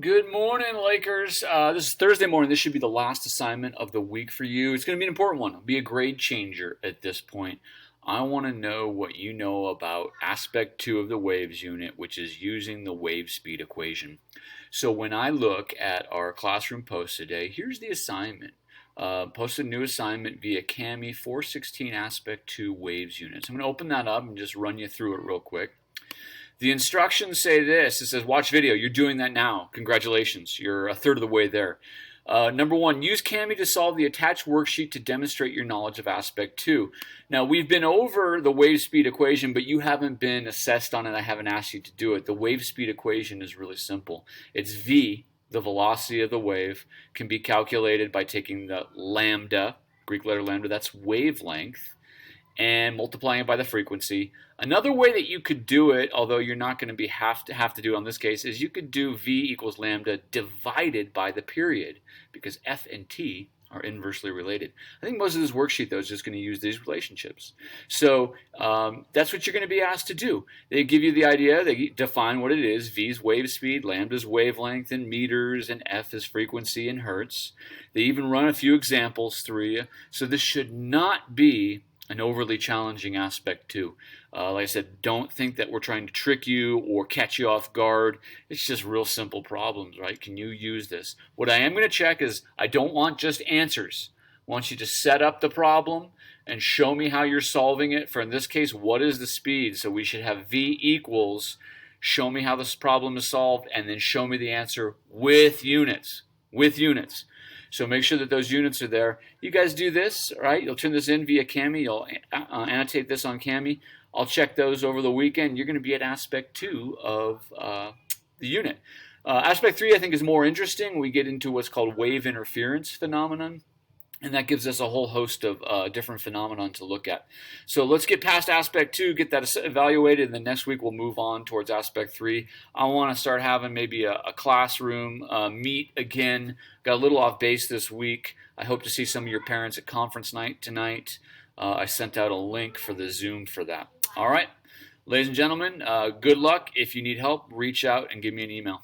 Good morning, Lakers. This is Thursday morning. This should be the last assignment of the week for you. It's going to be an important one. It'll be a grade changer at this point. I want to know what you know about aspect 2 of the waves unit, which is using the wave speed equation. So when I look at our classroom post today, here's the assignment. Posted a new assignment via Kami 416 aspect 2 waves units. I'm going to open that up and just run you through it real quick. The instructions say this. It says, watch video. You're doing that now. Congratulations. You're a third of the way there. Number 1, use Kami to solve the attached worksheet to demonstrate your knowledge of aspect 2. Now, we've been over the wave speed equation, but you haven't been assessed on it. I haven't asked you to do it. The wave speed equation is really simple. It's V, the velocity of the wave, can be calculated by taking the lambda, Greek letter lambda, that's wavelength, and multiplying it by the frequency. Another way that you could do it, although you're not going to have to do it on this case, is you could do V equals lambda divided by the period, because F and T are inversely related. I think most of this worksheet, though, is just going to use these relationships. So that's what you're going to be asked to do. They give you the idea, they define what it is. V is wave speed, lambda is wavelength in meters, and F is frequency in hertz. They even run a few examples through you. So this should not be an overly challenging aspect 2. Like I said, don't think that we're trying to trick you or catch you off guard. It's just real simple problems, right? Can you use this? What I am going to check is I don't want just answers. I want you to set up the problem and show me how you're solving it. For in this case, what is the speed? So we should have V equals, show me how this problem is solved, and then show me the answer with units. With units. So make sure that those units are there. You guys do this, right? You'll turn this in via Kami. You'll annotate this on Kami. I'll check those over the weekend. You're going to be at aspect 2 of the unit. Aspect 3, I think, is more interesting. We get into what's called wave interference phenomenon. And that gives us a whole host of different phenomenon to look at. So let's get past aspect 2, get that evaluated, and then next week we'll move on towards aspect 3. I want to start having maybe a classroom meet again. Got a little off base this week. I hope to see some of your parents at conference night tonight. I sent out a link for the Zoom for that. All right, ladies and gentlemen, good luck. If you need help, reach out and give me an email.